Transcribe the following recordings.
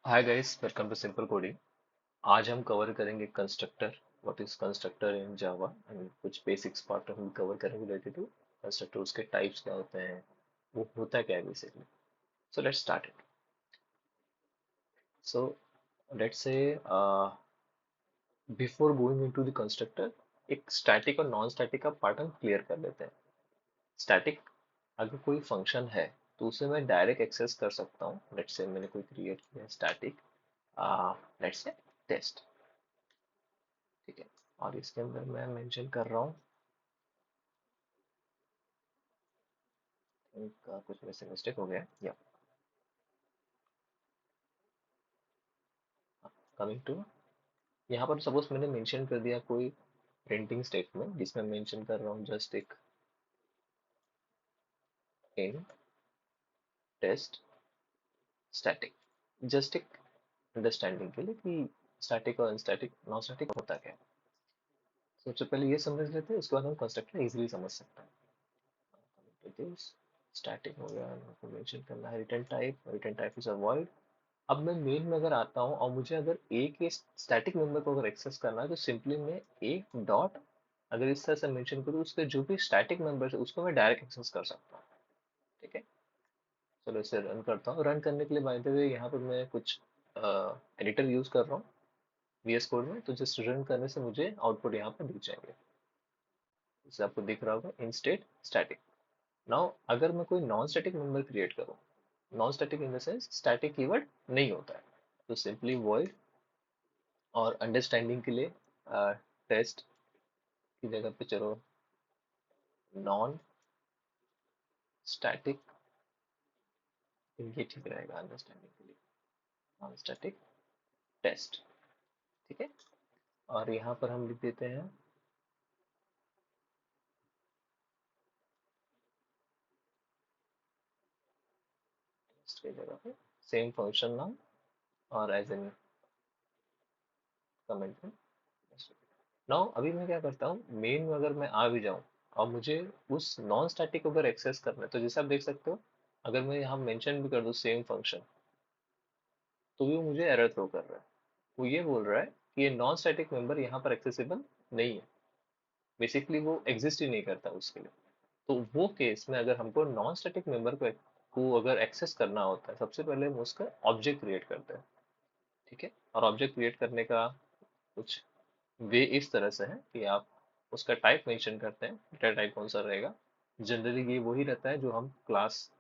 Hi guys, welcome to simple coding. आज हम cover करेंगे constructor. What is constructor in Java and कुछ basics part हम cover करेंगे रिलेटेड टू कंस्ट्रक्टर। उसके टाइप्स क्या होते हैं, वो होता क्या है basically. So let's start it. So let's say before going into the constructor, एक स्टैटिक और नॉन स्टैटिक का पार्ट हम क्लियर कर लेते हैं। स्टैटिक, अगर कोई फंक्शन है तो उसे मैं डायरेक्ट एक्सेस कर सकता हूँ। लेट्स से मैंने कोई क्रिएट किया स्टैटिक, लेट्स से टेस्ट, ठीक है। और इसके अंदर मैं मेंशन कर रहा हूँ, इनका कुछ वैसे मिस्टेक हो गया या कमिंग टू, यहाँ पर सपोज मैंने मेंशन कर दिया कोई प्रिंटिंग स्टेटमेंट जिसमें मेंशन कर रहा हूँ जस्ट एक इन टेस्ट स्टैटिक, जस्ट एक अंडरस्टैंडिंग के लिए कि स्टैटिक और अनस्टैटिक नॉन स्टैटिक होता क्या है। सबसे पहले ये समझ लेते हैं, उसके बाद हम कंस्ट्रक्टर इजीली समझ सकते हैं। स्टैटिक हो गया, मेंशन करना है return type is a void। अब मैं मेन में अगर आता हूँ और मुझे अगर ए के स्टैटिक मेंबर को अगर एक्सेस करना है तो सिंपली मैं ए डॉट, अगर इस तरह से मेंशन करूँ, उसके जो भी स्टैटिक मेंबर है उसको मैं डायरेक्ट एक्सेस कर सकता हूँ। ठीक है, चलो इसे रन करता हूँ। रन करने के लिए बाय द वे यहाँ पर मैं कुछ एडिटर यूज कर रहा हूँ वीएस कोड में, तो जस्ट रन करने से मुझे आउटपुट यहाँ पर दिख जाएंगे। जैसे आपको दिख रहा होगा इन स्टेट स्टैटिक। नाउ अगर मैं कोई नॉन स्टैटिक मेंबर क्रिएट करूँ, non static in the sense static keyword नहीं होता है, तो सिंपली वॉइड, और अंडरस्टैंडिंग के लिए टेस्ट की जगह पे चलो नॉन स्टैटिक, ये ठीक रहेगा अंडरस्टैंडिंग के लिए, नॉन स्टैटिक टेस्ट। ठीक है, और यहाँ पर हम लिख देते हैं टेस्ट की जगह पे सेम फंक्शन नाम और एज इन कमेंट में। नाउ अभी मैं क्या करता हूँ, मेन में अगर मैं आ भी जाऊँ और मुझे उस नॉन स्टैटिक को अगर एक्सेस करना है, तो जैसे आप देख सकते हो, अगर मैं यहाँ मेंशन भी कर दूँ सेम फंक्शन, तो भी वो मुझे एरर थ्रो कर रहा है। वो ये बोल रहा है कि ये नॉन स्टैटिक मेंबर यहाँ पर एक्सेसिबल नहीं है, बेसिकली वो एग्जिस्ट ही नहीं करता उसके लिए। तो वो केस में अगर हमको नॉन स्टैटिक मेंबर को अगर एक्सेस करना होता है, सबसे पहले हम उसका ऑब्जेक्ट क्रिएट करते हैं। ठीक है, और ऑब्जेक्ट क्रिएट करने का कुछ वे इस तरह से है कि आप उसका टाइप मेंशन करते हैं, डेटा टाइप कौन सा रहेगा। जनरली ये वही रहता है जो हम क्लास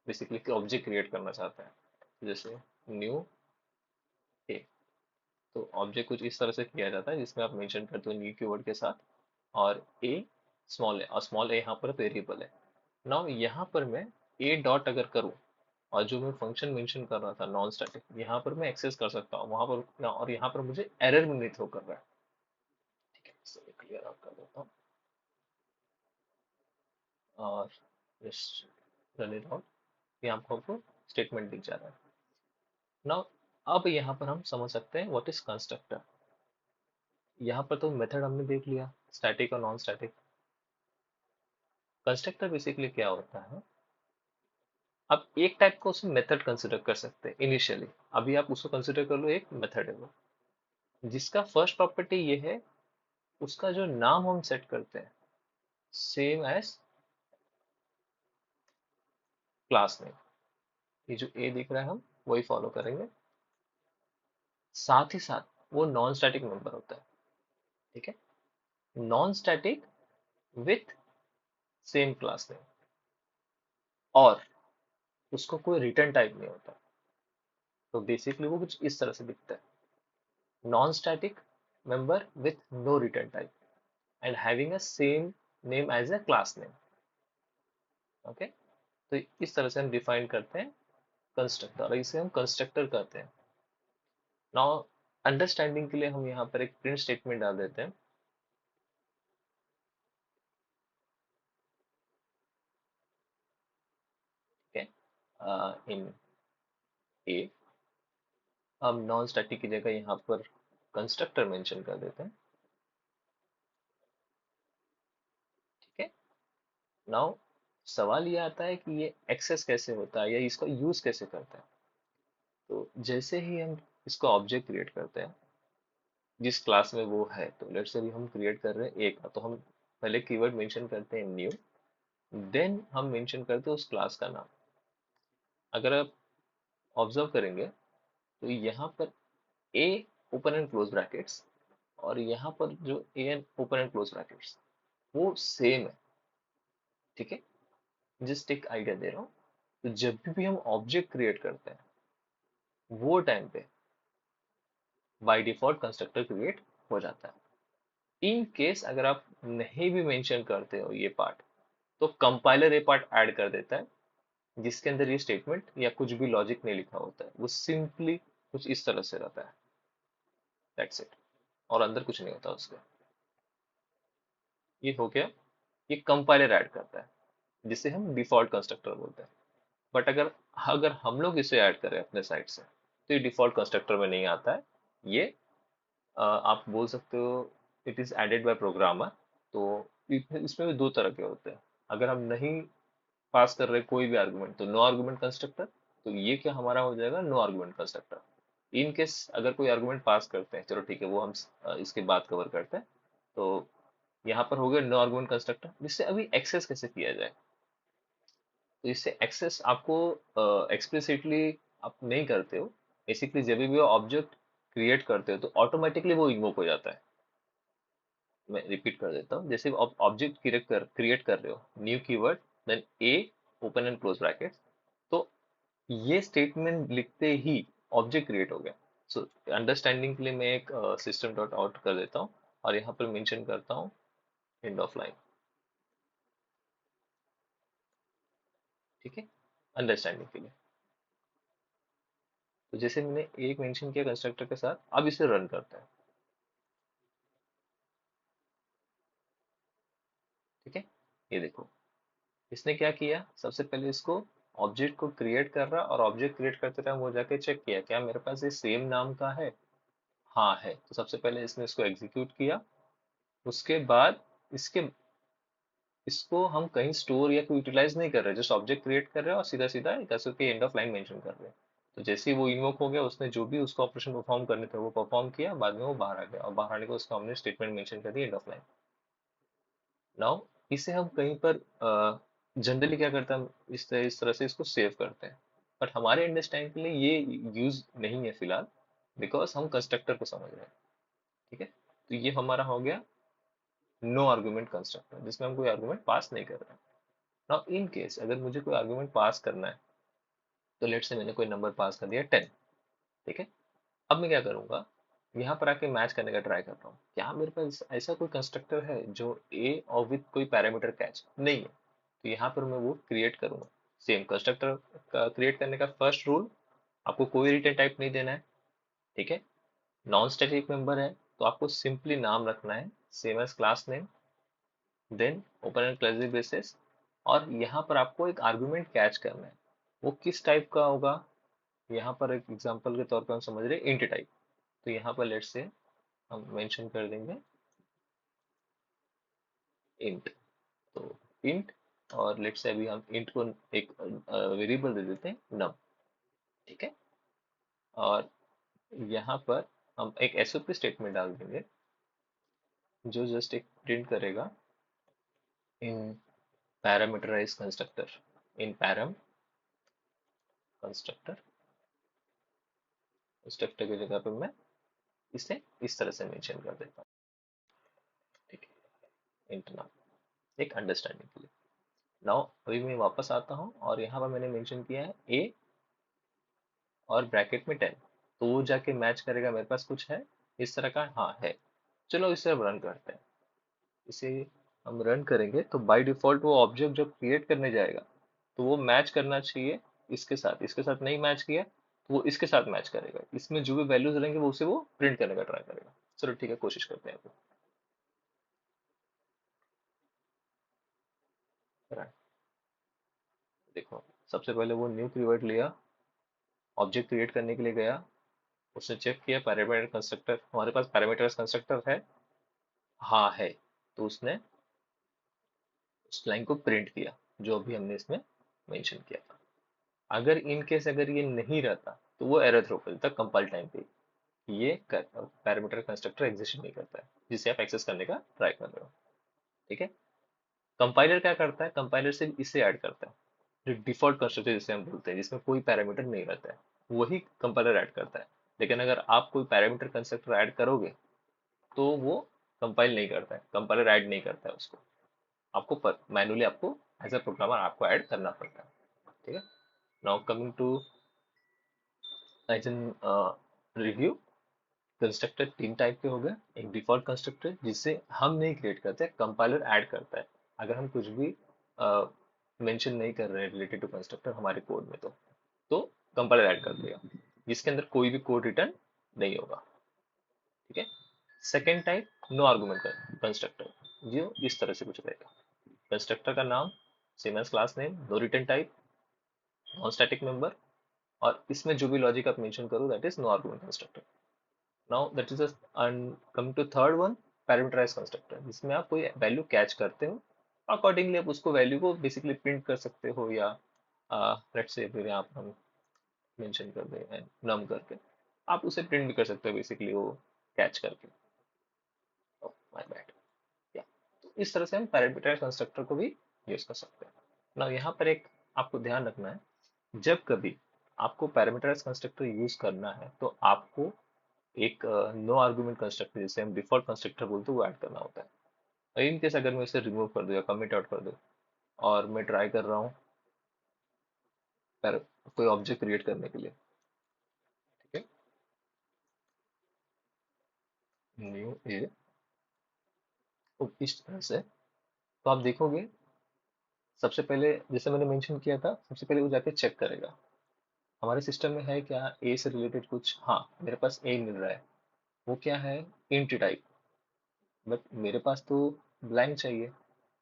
बेसिकली ऑब्जेक्ट क्रिएट करना चाहते हैं, जैसे न्यू ए। तो ऑब्जेक्ट कुछ इस तरह से किया जाता है जिसमें आप मेंशन करते हो न्यू कीवर्ड के साथ, और ए स्मॉल ए, और स्मॉल ए यहाँ पर वेरिएबल है। नाउ यहाँ पर मैं ए डॉट अगर करूँ, और जो मैं फंक्शन मेंशन कर रहा था नॉन स्टैटिक, यहाँ पर मैं एक्सेस कर सकता हूँ वहां पर, और यहाँ पर मुझे एरर भी नहीं थ्रो कर रहा है। ठीक है, so क्लियर आउट कर देता हूँ और जस्ट रन इट आउट। यहाँ पर आपको स्टेटमेंट दिख जा रहा है। नाउ अब यहाँ पर हम समझ सकते हैं व्हाट इज कंस्ट्रक्टर। यहाँ पर तो मेथड हमने देख लिया, स्टैटिक और नॉन स्टैटिक। कंस्ट्रक्टर बेसिकली क्या होता है, अब एक टाइप का उसमें मेथड कंसिडर कर सकते हैं इनिशियली। अभी आप उसको कंसिडर कर लो, एक मेथड है वो, जिसका फर्स्ट प्रॉपर्टी ये है, उसका जो नाम हम सेट करते हैं सेम एज क्लास नेम। ये जो ए दिख रहा है हम वही फॉलो करेंगे। साथ ही साथ वो नॉन स्टैटिक मेंबर होता है। ठीक है, non static with same class name, और उसको कोई रिटर्न टाइप नहीं होता। तो बेसिकली वो कुछ इस तरह से दिखता है, non static member with no return type and having a same name as a class name। Okay, तो इस तरह से हम डिफाइन करते हैं कंस्ट्रक्टर, और इसे हम कंस्ट्रक्टर कहते हैं। नाउ अंडरस्टैंडिंग के लिए हम यहाँ पर एक प्रिंट स्टेटमेंट डाल देते हैं। ठीक है, इन ए, हम नॉन स्टैटिक की जगह यहाँ पर कंस्ट्रक्टर मेंशन कर देते हैं। ठीक है, नाउ सवाल ये आता है कि ये एक्सेस कैसे होता है या इसका यूज कैसे करते हैं। तो जैसे ही हम इसको ऑब्जेक्ट क्रिएट करते हैं जिस क्लास में वो है, तो लेट्स से अभी हम क्रिएट कर रहे हैं ए का, तो हम पहले कीवर्ड मेंशन करते हैं न्यू, देन हम मेंशन करते हैं उस क्लास का नाम। अगर आप ऑब्जर्व करेंगे तो यहाँ पर ए ओपन एंड क्लोज ब्रैकेट्स और यहाँ पर जो A and open and close brackets वो सेम है। ठीक है, जस्ट एक आइडिया दे रहा हूँ। तो जब भी हम ऑब्जेक्ट क्रिएट करते हैं वो टाइम पे बाय डिफॉल्ट कंस्ट्रक्टर क्रिएट हो जाता है। इन केस अगर आप नहीं भी मेंशन करते हो ये पार्ट, तो कंपाइलर ये पार्ट ऐड कर देता है जिसके अंदर ये स्टेटमेंट या कुछ भी लॉजिक नहीं लिखा होता है, वो सिंपली कुछ इस तरह से रहता है, दैट्स इट, और अंदर कुछ नहीं होता उसके। ये हो गया, ये कंपाइलर ऐड करता है जिसे हम डिफॉल्ट कंस्ट्रक्टर बोलते हैं। बट अगर अगर हम लोग इसे ऐड करें अपने साइड से, तो ये डिफॉल्ट कंस्ट्रक्टर में नहीं आता है। ये आप बोल सकते हो it is added by programmer. तो इसमें भी दो तरह के होते हैं। अगर हम नहीं पास कर रहे कोई भी आर्गुमेंट, तो नो आर्गुमेंट कंस्ट्रक्टर। तो ये क्या हमारा हो जाएगा, no argument constructor. In case अगर कोई आर्गुमेंट पास करते हैं, चलो ठीक है, वो हम इसके बाद कवर करते हैं। तो यहाँ पर हो गया नो आर्गुमेंट कंस्ट्रक्टर, जिससे अभी एक्सेस कैसे किया जाए। तो इससे एक्सेस आपको एक्सप्लिसिटली आप नहीं करते हो। बेसिकली जब भी वो ऑब्जेक्ट क्रिएट करते हो तो ऑटोमेटिकली वो इन्वोक हो जाता है। मैं रिपीट कर देता हूँ, जैसे ऑब्जेक्ट क्रिएट कर रहे हो, new keyword, then a open and close bracket, तो ये स्टेटमेंट लिखते ही ऑब्जेक्ट क्रिएट हो गया। सो अंडरस्टैंडिंग के लिए मैं एक सिस्टम डॉट आउट कर देता हूँ और यहाँ पर मेंशन करता हूँ एंड ऑफ लाइन। ठीक है, अंडरस्टैंडिंग के लिए। तो जैसे मैंने एक मेंशन किया कंस्ट्रक्टर के साथ, अब इसे रन करते हैं। ठीक है, ये देखो इसने क्या किया, सबसे पहले इसको ऑब्जेक्ट को क्रिएट कर रहा, और ऑब्जेक्ट क्रिएट करते टाइम वो जाके चेक किया क्या मेरे पास ये सेम नाम का है। हाँ है, तो सबसे पहले इसने इसको एग्जीक्यूट किया। उसके बाद इसके इसको हम कहीं स्टोर या कोई यूटिलाइज नहीं कर रहे, जस्ट ऑब्जेक्ट क्रिएट कर रहे हैं और सीधा सीधा के एंड ऑफ लाइन मेंशन कर रहे हैं। तो जैसे ही वो इन्वोक हो गया, उसने जो भी उसको ऑपरेशन परफॉर्म करने थे वो परफॉर्म किया, बाद में वो बाहर आ गया, और बाहर आने को उसको हमने स्टेटमेंट मेंशन कर दिया एंड ऑफ लाइन। नाउ इसे हम कहीं पर जनरली क्या करते हैं, हम इस तरह से इसको सेव करते हैं। बट हमारे अंडरस्टैंडिंग के लिए ये यूज नहीं है फिलहाल, बिकॉज हम कंस्ट्रक्टर को समझ रहे हैं। ठीक है, तो ये हमारा हो गया नो आर्गुमेंट कंस्ट्रक्टर, जिसमें हम कोई आर्गुमेंट पास नहीं कर रहे हैं। नाउ इन केस अगर मुझे कोई आर्गुमेंट पास करना है, तो लेट से मैंने कोई नंबर पास कर दिया 10। ठीक है, अब मैं क्या करूंगा, यहाँ पर आके मैच करने का ट्राई कर रहा हूँ, क्या मेरे पास ऐसा कोई कंस्ट्रक्टर है जो ए और विद कोई पैरामीटर कैच नहीं है। तो यहाँ पर मैं वो क्रिएट करूंगा। सेम कंस्ट्रक्टर क्रिएट करने का फर्स्ट रूल, आपको कोई रिटर्न टाइप नहीं देना है। ठीक है, नॉन स्टैटिक मेंबर है तो आपको सिंपली नाम रखना है, same as class name, then open and closing braces, और यहाँ पर आपको एक आर्गुमेंट कैच करना है। वो किस टाइप का होगा, यहाँ पर एक एग्जांपल के तौर पर हम समझ रहे हैं इंट टाइप। तो यहाँ पर लेट्स से हम मेंशन कर देंगे इंट। तो इंट, और लेट्स से अभी हम इंट को एक वेरिएबल दे देते हैं नम। ठीक है, और यहाँ पर हम एक एसओपी स्टेटमेंट डाल देंगे जो जस्ट एक प्रिंट करेगा इन पैरामीटराइज कंस्ट्रक्टर, इन पैरम कंस्ट्रक्टर। कंस्ट्रक्टर की जगह पे मैं इसे इस तरह से मेंशन कर देता हूँ। ठीक है, इंट नाम, एक अंडरस्टैंडिंग के लिए। नाउ अभी मैं वापस आता हूँ और यहाँ पर मैंने मेंशन किया है ए और ब्रैकेट में 10। तो वो जाके मैच करेगा मेरे पास कुछ है इस तरह का, हाँ है। चलो इसे अब रन करते हैं। इसे हम रन करेंगे तो बाय डिफॉल्ट वो ऑब्जेक्ट जब क्रिएट करने जाएगा तो वो मैच करना चाहिए इसके साथ नहीं मैच किया तो वो इसके साथ मैच करेगा, इसमें जो भी वैल्यूज रहेंगे वो उसे वो प्रिंट करने का ट्राई करेगा। चलो ठीक है, कोशिश करते हैं अभी। Right. देखो सबसे पहले वो न्यू कीवर्ड लिया, ऑब्जेक्ट क्रिएट करने के लिए गया, उसने चेक किया पैरामीटर कंस्ट्रक्टर, हमारे पास पैरामीटर कंस्ट्रक्टर है, हाँ है। तो उसने उस लाइन को प्रिंट किया जो अभी हमने इसमें मेंशन किया था। अगर इन केस अगर ये नहीं रहता तो वो एरर थ्रो कर देता है कंपाइल टाइम पे, ये पैरामीटर कंस्ट्रक्टर एग्जिस्ट नहीं करता है जिसे आप एक्सेस करने का ट्राई कर रहे हो। ठीक है। कंपाइलर क्या करता है, कंपाइलर सिर्फ इसे ऐड करता है, जो डिफॉल्ट कंस्ट्रक्टर जिसे हम बोलते हैं जिसमें कोई पैरामीटर नहीं रहता है, वही कंपाइलर ऐड करता है। लेकिन अगर आप कोई पैरामीटर कंस्ट्रक्टर ऐड करोगे तो वो कंपाइल नहीं करता है, कंपाइलर ऐड नहीं करता है उसको, आपको मैनुअली आपको एज अ प्रोग्रामर आपको ऐड करना पड़ता है। ठीक है। Now coming to as an review, constructor तीन टाइप के हो गए। एक डिफॉल्ट कंस्ट्रक्टर जिसे हम नहीं क्रिएट करते, कंपाइलर ऐड करता है। अगर हम कुछ भी मेंशन नहीं कर रहे हैं रिलेटेड टू कंस्ट्रक्टर हमारे कोड में, तो कंपाइलर ऐड कर देगा, जिसके अंदर कोई भी कोड रिटर्न नहीं होगा। ठीक है। Second type, no argument constructor, जो इस तरह से कुछ रहेगा। कंस्ट्रक्टर का नाम same as class name, no return type, non static member, और इसमें जो भी लॉजिक आप मेंशन करो that is no argument constructor. Now that is coming to third one, parameterise constructor, जिसमें आप कोई वैल्यू कैच करते हो, अकॉर्डिंगली आप उसको वैल्यू को बेसिकली प्रिंट कर सकते हो, या लेट्स से फिर यहाँ पर हम मेंशन कर दें नम करके, आप उसे प्रिंट भी कर सकते हो बेसिकली वो कैच करके। My bad. या तो इस तरह से हम पैरामीटराइज कंस्ट्रक्टर को भी यूज कर सकते हैं ना। यहाँ पर एक आपको ध्यान रखना है, जब कभी आपको पैरामीटराइज कंस्ट्रक्टर यूज करना है तो आपको एक नो आर्गुमेंट कंस्ट्रक्टर जिसे हम डिफॉल्ट कंस्ट्रक्टर बोलते हैं वो ऐड करना होता है। इन केस अगर मैं इसे रिमूव कर दूं या कमिट आउट कर दूं और मैं ट्राई कर रहा हूँ कोई ऑब्जेक्ट क्रिएट करने के लिए, ठीक है, न्यू ए, तो इस तरह से, तो आप देखोगे सबसे पहले जैसे मैंने मेंशन किया था, सबसे पहले वो जाके चेक करेगा हमारे सिस्टम में है क्या ए से रिलेटेड कुछ। हाँ, मेरे पास ए मिल रहा है, वो क्या है, इंट टाइप, बट मेरे पास तो ब्लैंक चाहिए।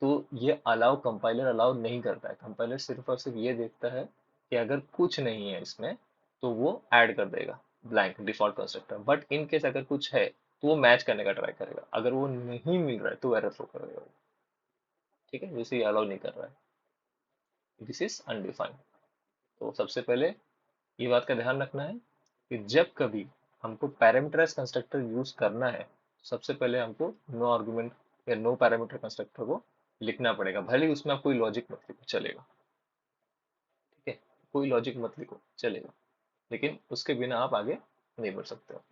तो ये अलाउ कंपाइलर अलाउ नहीं करता है, कंपाइलर सिर्फ और सिर्फ ये देखता है कि अगर कुछ नहीं है इसमें तो वो ऐड कर देगा blank default constructor, but in case अगर कुछ है तो वो मैच करने का ट्राई करेगा, अगर वो नहीं मिल रहा है तो एरर थ्रो कर देगा। ठीक है, जैसे ये अलाउ नहीं कर रहा है, दिस इज अनडिफाइंड। तो सबसे पहले ये बात का ध्यान रखना है कि जब कभी हमको पैरामीटराइज कंस्ट्रक्टर यूज करना है, सबसे पहले हमको नो आर्गुमेंट या नो पैरामीटर कंस्ट्रक्टर को लिखना पड़ेगा, भले ही उसमें आप कोई लॉजिक मत लिखो चलेगा। ठीक है, कोई लॉजिक मत लिखो चलेगा, लेकिन उसके बिना आप आगे नहीं बढ़ सकते हो।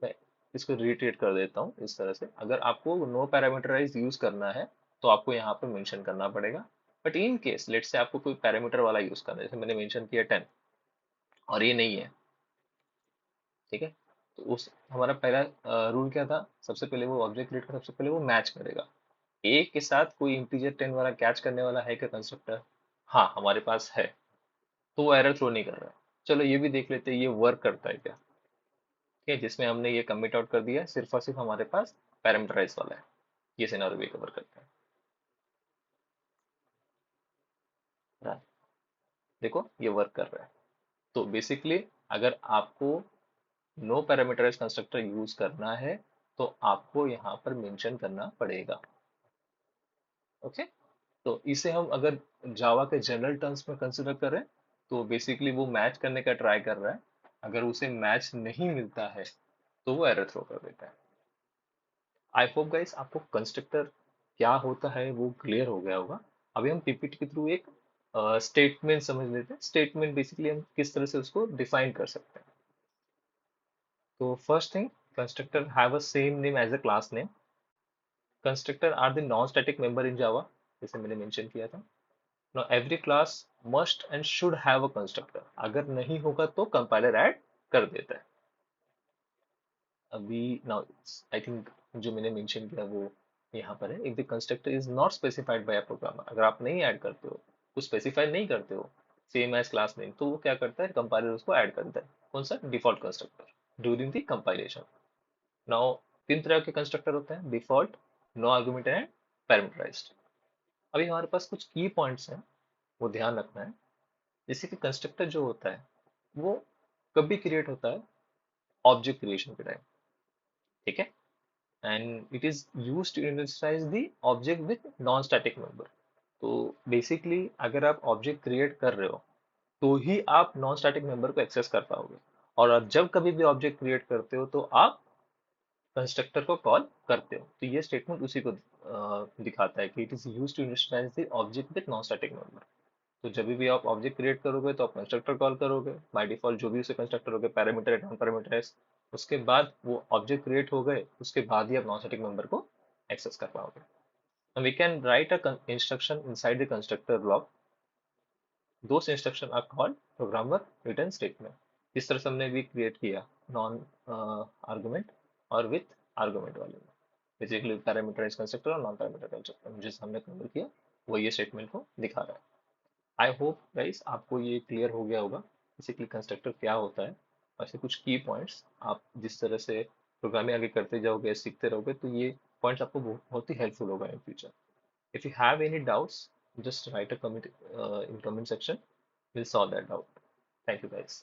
मैं इसको रिट्रेट कर देता हूँ इस तरह से, अगर आपको नो पैरामीटराइज यूज करना है तो आपको यहाँ पे मेंशन करना पड़ेगा। बट इन केस लेट से आपको कोई पैरामीटर वाला यूज करना है, जैसे मैंने मेंशन किया 10 और ये नहीं है, ठीक है, तो उस हमारा पहला रूल क्या था, सबसे पहले वो ऑब्जेक्ट क्रिएट कर, सबसे पहले वो मैच करेगा ए के साथ कोई इंटीजर 10 वाला कैच करने वाला है क्या कंस्ट्रक्टर। हाँ, हमारे पास है, तो वो एरर थ्रो नहीं कर रहा है। चलो ये भी देख लेते हैं ये वर्क करता है क्या। ठीक है, जिसमें हमने ये कमिट आउट कर दिया है, सिर्फ और सिर्फ हमारे पास पैरामीटराइज वाला है, ये सिनेरियो भी कवर करता है। हाँ, देखो ये वर्क कर रहा है। तो बेसिकली अगर आपको नो पैरामीटराइज कंस्ट्रक्टर यूज करना है तो आपको यहाँ पर मेंशन करना पड़ेगा। ओके। तो इसे हम अगर जावा के जनरल टर्म्स में कंसिडर करें तो बेसिकली वो मैच करने का ट्राई कर रहा है, अगर उसे मैच नहीं मिलता है तो वो एरर थ्रो कर देता है। आई होप गाइस आपको कंस्ट्रक्टर क्या होता है वो क्लियर हो गया होगा। अभी हम पीपीटी के थ्रू एक स्टेटमेंट समझ लेते हैं। स्टेटमेंट बेसिकली हम किस तरह से उसको डिफाइन कर सकते हैं। तो first thing, constructor have a same name as a class name. Constructor are the non static member in Java, जैसे मैंने मेंशन किया था। Now every class must and should have a constructor, अगर नहीं होगा तो कंपाइलर ऐड कर देता है। अभी नाउ आई थिंक जो मैंने मेंशन किया वो यहाँ पर है, if the constructor is not specified by a programmer, अगर आप नहीं ऐड करते हो, कुछ स्पेसिफाई नहीं करते हो सेम एज क्लास नेम, तो वो क्या करता है, कंपाइलर उसको ऐड करता है, कौन सा, default constructor during the compilation. Now तीन तरह के कंस्ट्रक्टर होते हैं, default, no argument and parameterised. अभी हमारे पास कुछ की पॉइंट्स हैं, वो ध्यान रखना है। जैसे कि कंस्ट्रक्टर जो होता है वो कभी क्रिएट होता है, ऑब्जेक्ट क्रिएशन के टाइम। ठीक है, and it is use to initialise the object with non static member. तो बेसिकली अगर आप ऑब्जेक्ट क्रिएट कर रहे हो तो ही आप नॉन स्टैटिक मेंबर को एक्सेस कर पाओगे। और आप जब कभी भी ऑब्जेक्ट क्रिएट करते हो तो आप कंस्ट्रक्टर को कॉल करते हो। तो ये स्टेटमेंट उसी को दिखाता है कि it is use to initialise the object with non static member. तो जब भी आप ऑब्जेक्ट क्रिएट करोगे तो आप कंस्ट्रक्टर कॉल करोगे बाय डिफॉल्ट, जो भी उसे कंस्ट्रक्टर होगे, पैरामीटर है, नॉन पैरामीटर है। उसके बाद वो ऑब्जेक्ट क्रिएट हो गए, उसके बाद ही आप नॉन स्टैटिक मेंबर को एक्सेस कर पाओगे। And we can write a instruction inside the constructor block. Those instructions are called programmer return statement. इस तरह से हमने भी क्रिएट किया नॉन आर्गुमेंट और विथ आर्गुमेंट वाले में। बेसिकली पैरामीटराइज कंस्ट्रक्टर और नॉन पैरामीटर कंस्ट्रक्टर जिस हमने कन्वर्ट किया वो ये स्टेटमेंट को दिखा रहा है। आई होप गाइस आपको ये क्लियर हो गया होगा बेसिकली कंस्ट्रक्टर क्या होता है। ऐसे कुछ की पॉइंट्स आप जिस तरह से प्रोग्रामिंग आगे करते जाओगे सीखते रहोगे तो ये पॉइंट्स आपको बहुत ही हेल्पफुल होगा in future. If you have any doubts, just write a comment in comment section. We'll solve that doubt. Thank you guys.